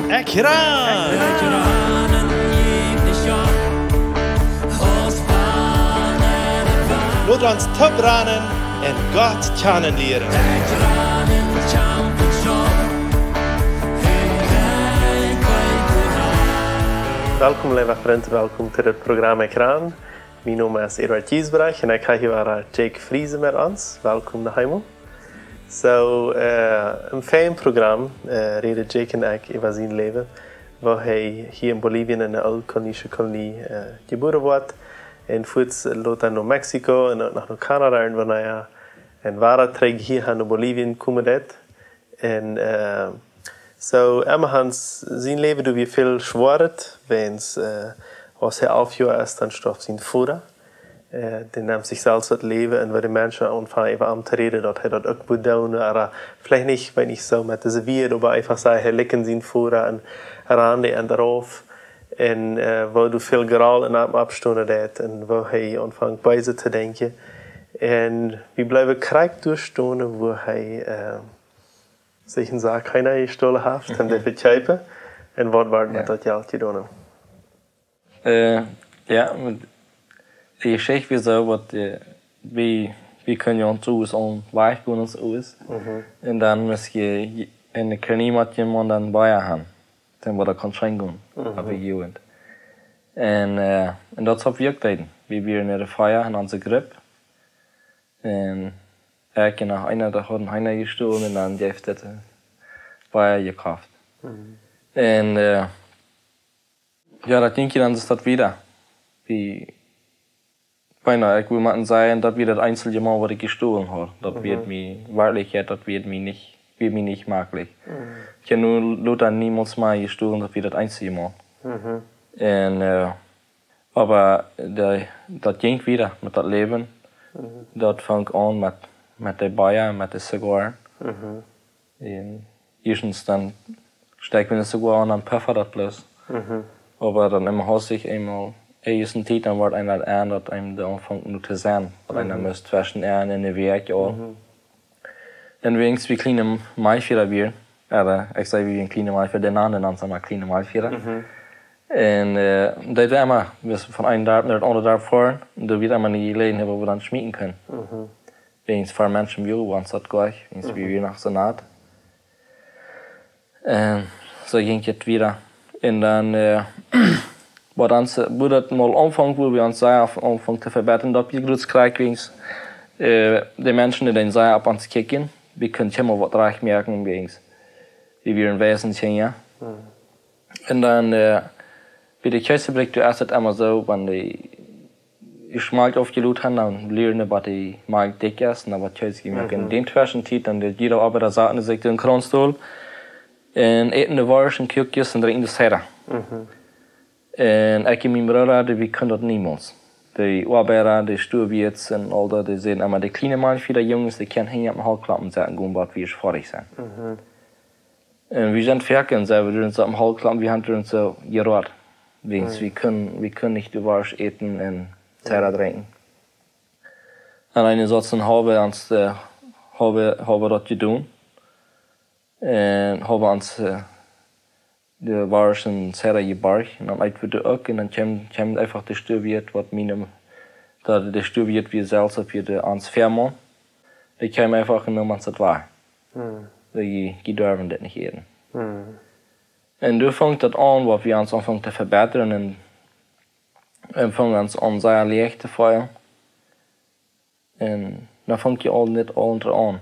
Ekran! Laat ons te branen en God kennenleren. Welkom lieve vrienden, welkom to het programma Ekran. Mijn naam is Eduard Giesbrecht en ik ga hier Jake Friese met ons. Welkom naar Heimel. Een fijn programma reden Jake en ik over zijn leven. Waar hij hier in Bolivie in de oude-kolonische kolonie geboren wordt. En voets loopt dan naar Mexico en naar Canada en wanneer en waar terug hier naar Bolivie komen dat. En immer Hans zijn leven doet weer veel zwaarder. Wens als hij 11 jaar is, dan stort zijn vader. Die neemt zichzelf het leven en waar de mensen aanvangen even aan te reden dat hij dat ook moet doen. Maar vielleicht niet, wenn ich so met deze weer, aber einfach sagen, hij likken zijn vader en rande en daarof. En waar du veel geral in hem abstonden deed en waar hij aanvangt bij ze te denken. En we blijven krijg doorstonden waar hij zich een zaak keiner gestolen heeft en dat verkijpen. En wat wordt met dat geld gedaan? Ja, je zegt weer zo wat we kunnen ons oes on weg gaan ons oes. En dan misschien in de kranimatje man dan bij gaan. Dan wordt dat kan schenken op een gegeven. En dat is op werktijd. We weer naar de feier en onze grip. En ik en nog einer dag hadden einer gestolen en dan heeft het bij gekauft. En ja, dat denk je dan is dat wieder. Bijna, ik wil maar zeggen dat weer dat einzelne Mal, wat ik gestolen heb. Dat wird mir Wahrlichkeit, dat wird mir nicht makkelijk. Ich habe nur Luther niemals mal gestohlen, das wird das einzige Mal. En, aber dat ging wieder mit dat Leben. Dat fang an mit der Bayer, mit der Cigar. En erstens dann steigt mir das Cigar an, dann pfeffert das bloß. Aber dann immer hast ich einmal eerst tijd dan wordt einer aan dat einem de aanvangt nu te zijn. Dat einer moest zwischen aan in de werk al. En wenigstens wie kleine Maifira weer. Ik zei wie een kleine Maifira, de naam dan zijn maar kleine Maifira. En dat we immer, we van een dorp naar het andere dorp voeren. Dat we immer niet geleden hebben we dan schmieden kunnen. Wenigstens voor mensen bij ons dat gleich. Wenigstens wie weer naar Senat. En zo ging het weer. En dan wat dat mal aanvangt, wo wir uns sehr anfangen zu verbessern, dat wir groß krijgen, die Menschen, die dann sehr ab uns kicken, wir können immer was recht merken, wie wir ein Wesen sind, ja. Und dann, bei der Kirchenblick, du erst immer so, wenn die Schmalz aufgelut haben, dann lernen, was die Mark dick ist, und dann was Kirche gemerkt. In den Zwischenzeit, dann jeder Arbeiter sagt, sich den Kronstuhl, und eten de Wars en koekjes en drinken de serra. En ik en mijn broer, we kunnen dat niemals. De arbeider, de stuurwiets en al dat, die zijn maar de kleine man voor de jongens, die kunnen hier op een halklappen en zeggen, gewoon wat we fertig zijn. En we zijn fertig en zeggen, we doen zo op een halklappen, we hebben ons zo geraad. We kunnen niet de Wars eten en serra drinken. En een soort hebben we dat gedaan. En hebben ons de Wars en serra gebarg. En dan uit we de ook. En dan komt einfach de stuurwiet, wat dat de stuurwiet weer zelfs op je ons verman. Die kwam einfach genomen als het waar. Die durven dit niet eten. En toen vangt dat aan, wat we ons aanvangen te verbeteren en vangen ons aan zeer licht te feiern. En dan vangt je al net al aan.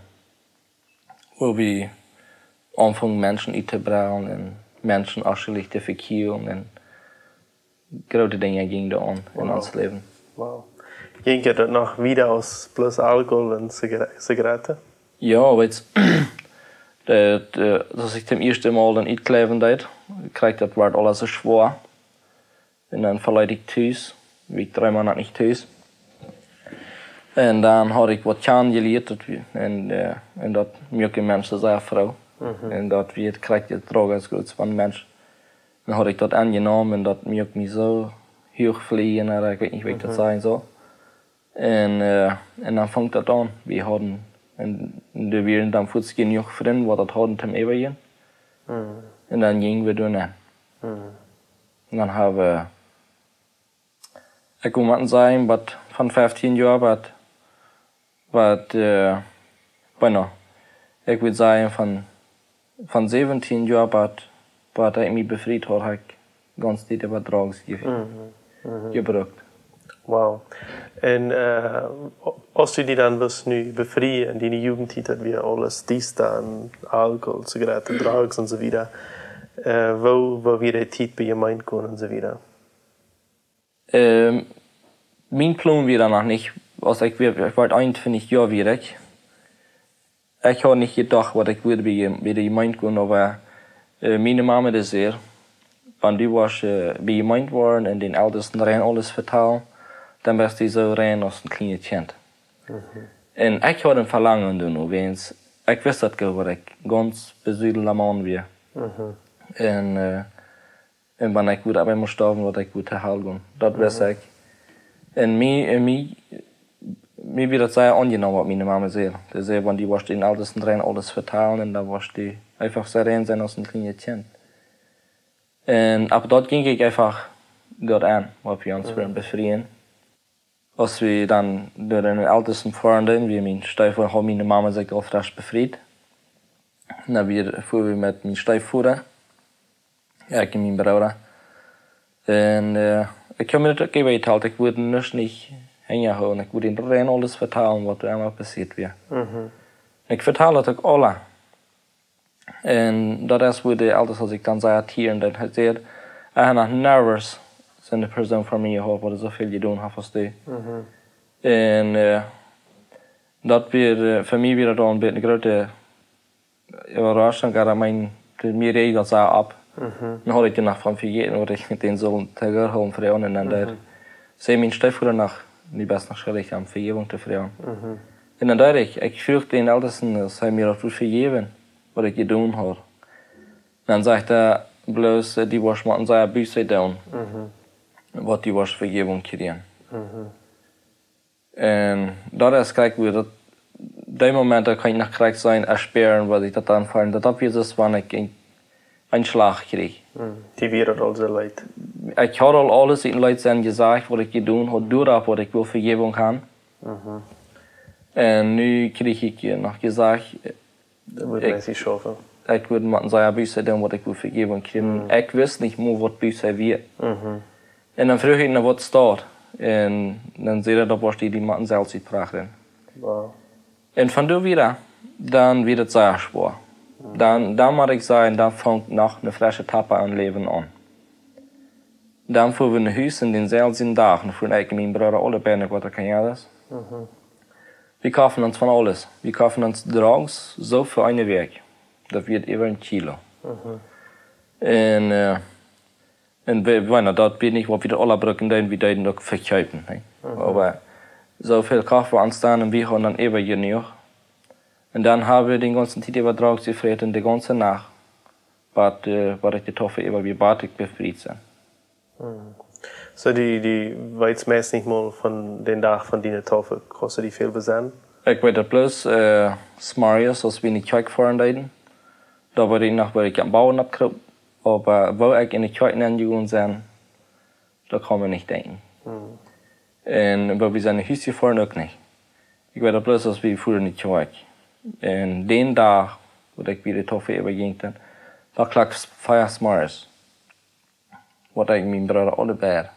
Waar we aanvangen mensen uit te brengen en mensen alsjeblieft te verkeren en grote dingen gingen er aan in ons leven. Wow. Ging je dat nog wieder aus plus alcohol en sigaretten? Ja, weet je, als ik het eerste Mal dan uitkleven deed, kreeg dat werd alles zo zwaar. En dan verleid ik thuis, wie 3 maanden niet thuis. En dan had ik wat geleerd en dat milke mensen zijn vrouw. En dat we het krijgt het droog goed van mensen. Dan had ik dat aangenomen en dat milk me zo heel vliegen en ik weet niet hoe ik dat zeggen zou. En dan vangt dat aan. We hadden en de weer dan voets genoeg vrienden wat dat hadden te meewerken. En dan gingen we doen. En dan hebben ik moet zeggen, wat van 15 jaar, bueno, ik wil zeggen van 17 jaar, wat ik me bevrijd had, heb ik ganz dit wat drugs gebruikt. Wauw. En als je die dan was nu bevrijen in die jugendtijd dat we alles staan, alcohol, sigaretten, drugs en zo wieder, wo wir die tijd bij je mind komen en zo wieder? Mijn plan weer nog niet. Als ik werd 21 jaar weer ik had niet gedacht wat ik wilde bij je mind komen, maar mijn mama is er. Want die was bij je mind waren en den ouders rein alles vertellen. Dan was die zo rein als een kleine kind. En ik had een verlangen doen, weens ik wist dat wat ik ganz bezuidelde man weer. En wanneer ik weer bij moest sterven, wat ik weer te halen. Dat wist ik. En mij werd het zeer ongenomen wat mijn mama zei. Die zei, want die was den ouders rein alles vertellen en dan was die einfach zo rein zijn als een kleine kind. En ab dort ging ik einfach dort aan, wat we ons willen bevrijen. Als we dan door een ouders fahren, wie mijn stiefvader had mijn mama zich al frisch bevrijd. Dan voeren we met mijn stiefvader, ik en mijn broer. En ik heb me dat ook verteld, ik wilde dus niet heen houden, ik wilde iedereen alles vertellen wat er allemaal passiert weer. Ik vertel het ook alle. En dat is hoe de ouders, als ik dan zei het hier en dat hij zei, ik ben nog nervous zijn de persoon voor mij gehad, wat er zoveel je doen heeft als die. En dat weer, voor mij weer dan een beetje een grote überrasching, dat mijn regels op. Dan had ik er nog van vergeten, wat ik meteen zo tegenhouden vrouwen en dan daar. Zei mijn stiefvader nog, die best nog schuldig aan vergeving te vragen. En dan dacht ik vroeg den ouders, als hij mij dat wil vergeven, wat ik gedaan had. Dan zegt hij, bloos, die was moeten zijn buis doen. Wat die was vergeving kregen. En dat is, kijk, weer dat, die momenten kan ik nog krijg zijn, ersperen, wat ik dat aanvallen. Dat weer is wanneer ik een slag kreeg. Die wereld al zo leid. Ik had al alles in Leid zijn gezegd, wat ik gedaan had, doordat wat ik wil vergeving gaan. En nu kreeg ik nog gezegd, dat moet mensen schaffen. Ik wil moeten zijn buis doen, wat ik wil vergeving kregen. Ik wist niet meer wat buis weer. En dan vroeg ik naar wat staat. En dan zei hij dat was die moeten zelfs iets praten. Wow. En van daar weer, dan werd het zeer zwaar. Dan moet ik zeggen, dan vangt nog een frisse etappe aan leven aan. Dan voeren we naar huis en denzelfde dag, dan voeren ik en mijn broer allebei nog wat er kan alles. We kaufen ons van alles. We kaufen ons drugs, zo voor een week. Dat wordt over een kilo. En bueno, dat weet niet wat we de alle brücken doen, we deden ook verkopen. Maar zoveel kaufen we aanstaan en we gaan dan even hier nog. En dan hebben we den ganzen Tag über drugs gefressen, de ganze Nacht. Wat ik de toffe even weer batik bevrijd zijn. So die weet meest niet meer van den dag van die toffe, kostet die veel bezaan? Ik weet het plus, Smarius, als we in de kerk fahren deden. Daar word ik nog waar ik aan bouwen opkropen. Maar waar ik in de kerk aangegaan zijn, daar kan man niet denken. En waar we zijn in huis gefahren ook niet. Ik weet het plus, als we voeren in de kerk. En den dag, waar ik weer de toffe even ging, daar klak 5 Smarius. Wat ik mijn broer allebei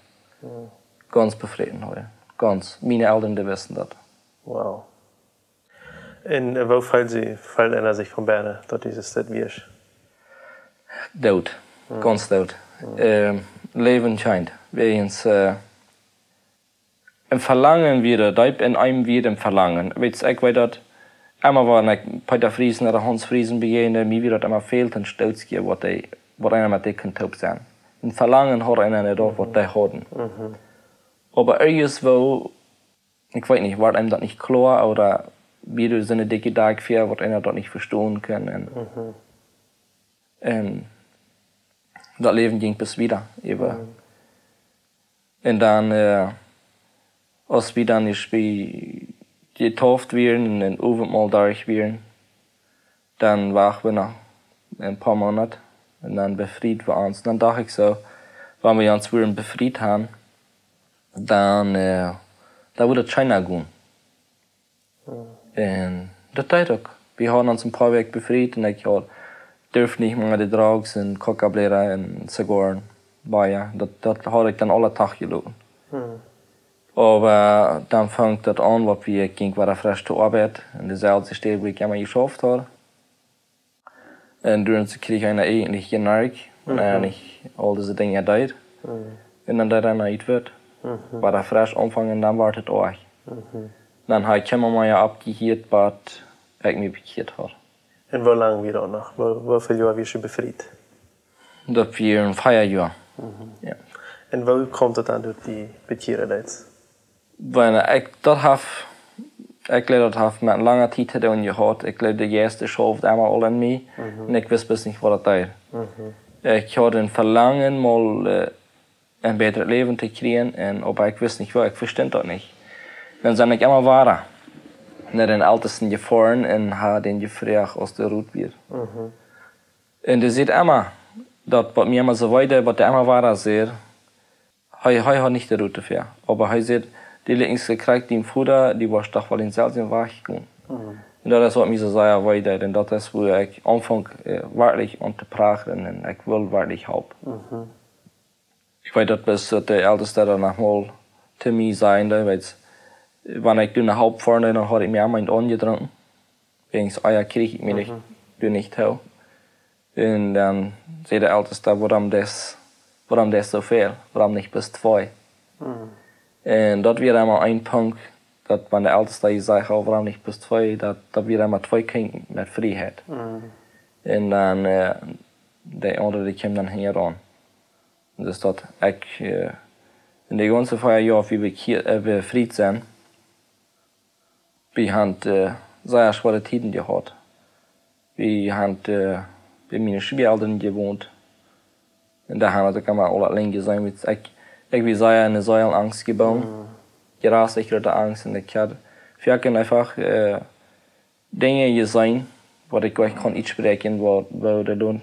ganz bevrijd had. Ganz. Mijn ouderen wisten dat. Wow. En wo fällt einer sich von Berne, dort dieses Stadt Wirsch? Dood. Ganz dood. Leven schijnt. Wegens een verlangen weer, diep in einem weer een verlangen. Weet je, ik weet dat, einmal waren ik Peter Friesen oder Hans Friesen begegnet, mir wird das immer fehlt ein Stolz gegeben, was einer mit dicken Taub sein. Ein Verlangen hat einer nicht da, was die hatten. Aber irgendwo, ich weiß nicht, war einem das nicht klar oder wie du so eine dicke Tag für, was einer das nicht verstehen kann. Und das Leben ging bis wieder. Und dann, als wir dann getauft werden und Abendmahl durch werden, dann waren wir noch ein paar Monate Und dann befreit wir uns. Und dann dachte ich so, wenn wir uns wieder befreit haben, dann da würde China gehen. Und das tat auch. Wir haben uns ein paar Wochen befreit und ich durfte nicht mehr die Drugs und Coca-Cola und Zigarren bei. Das habe ich dann alle Tage gelassen. Aber dann fängt das an, dass wir wieder frisch zur Arbeit in derselben Stelle, wo ich immer geschafft habe. Und dann kriege ich eigentlich genug, und eigentlich all diese Dinge deed. Und dann dann nicht wird. War da frisch anfangen und dann war es auch. Dann habe ich immer mal abgehört, was ich mir bekehrt habe. Und wie lange wir da noch? Wie viele Jahre wirst du befreit? Das wir ein Feierjahr. Ja. Und wo kommt das dann durch die Bekehrung? Weil ich das habe mit einer langen Zeit gehabt. Ich glaube, die erste schafft einmal all an mich. Und ich wusste bis nicht, was das ist. Ich hatte ein Verlangen, mal ein besseres Leben zu kriegen. Aber ich wusste nicht, wo. Ich verstand das nicht. Dann bin ich immer weiter nach den Ältesten gefahren und habe den gefragt, aus der Route wird. Und er sieht immer, dass bei mir immer so weiter, was der immer weiter sieht, er hat nicht die Route für. Aber er sieht, die links gekriegt, die Futter, die war doch weil in Selten war ich gegangen. Und das ist, was mir so sehr weiter, denn das ist, wo ich anfange, wirklich unterbrechen und ich will wirklich helfen. Ich weiß, dass der Älteste dann nochmal zu mir sein, weil wenn ich eine Halb vorne, dann habe ich mir einmal angedrückt. Wegen Eier kriege ich mir nicht hin. Und dann sagt der Älteste, warum das so viel? Warum nicht bis 2? Und das wäre einmal ein Punkt, dass wenn der Älteste sagt, warum nicht bis 2, das wäre einmal 2 Kinder mit Freiheit. Und dann der andere, die kommt dann hier ran. Und das ist das, ich, in den ganzen 4 Jahren, wie wir befreit sind, wir haben sehr schwere Zeiten gehabt. Wir haben bei meinen Schwiegereltern gewohnt. Und da haben wir alle allein gesehen. Ich wie sehr eine Säulenangst gebaut. Gerassicherte Angst. Und ich hatte einfach Dinge gesehen, wo ich euch nicht sprechen kann.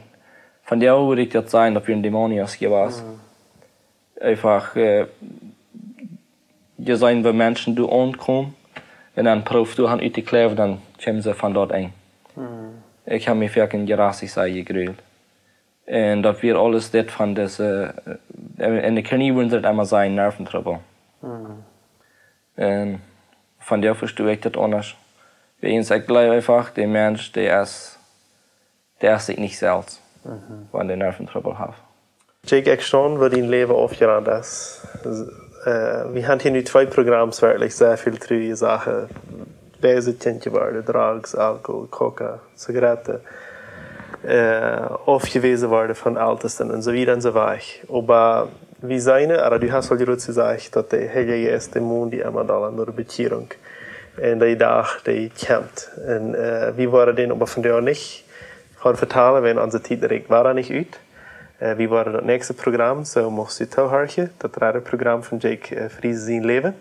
Von der würde ich das sagen, dass wir ein Dämonios gewesen. Einfach gesehen, wenn Menschen du ankommen. Und dann prüfst du an die Kläder, dann kommen sie von dort ein. Ich habe mich wirklich gerassig gegrüht. Und das wird alles das von das, in der Knie würden sie immer sein, Nerventrouble. Und von der verstehe ich das anders. Ich glaube einfach, der Mensch, der ist sich nicht selbst, wenn der Nerventrouble hat. Jake, ich schon, wo dein Leben aufgerannt ist. Wir haben hier nu 2 Programme, wirklich sehr viel treue Sachen. Deze tentje worden, drugs, Alkohol, Coca, Zigaretten. Aufgewiesen worden von Ältesten und so weiter und so weiter. Aber wie seine, aber du hast halt gesagt, dass der Heilige ist der Mond, die immer da nur Bekehrung. Und der Tag, der kämpft. Und wie war den aber von der nicht? Ich kann vertellen, wenn unsere Zeit direkt war nicht ut. Wie war das nächste Programm? So musst du zuhören. Das dritte Programm von Jake Friese sein Leben.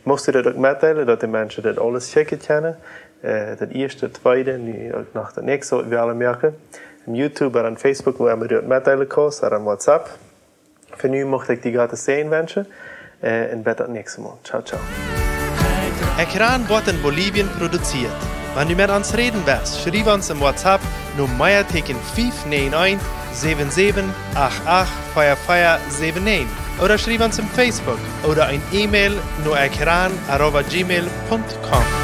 Musst du das auch mitteilen, dass die Menschen das alles checken können. Das erste, das zweite, und nach das nächste, wir alle merken. Im YouTube oder an Facebook, wo wir das mitteilen können, oder an WhatsApp. Für nu möchte ich die gerade sehen wünschen. Und bis das nächste Mal. Ciao, ciao. Ekran wird in Bolivien produziert. Wenn du mit uns reden willst, schreib uns im WhatsApp nur Meierteken 591 77 88 4479 oder schreib uns im Facebook oder ein E-Mail nur ekran@gmail.com.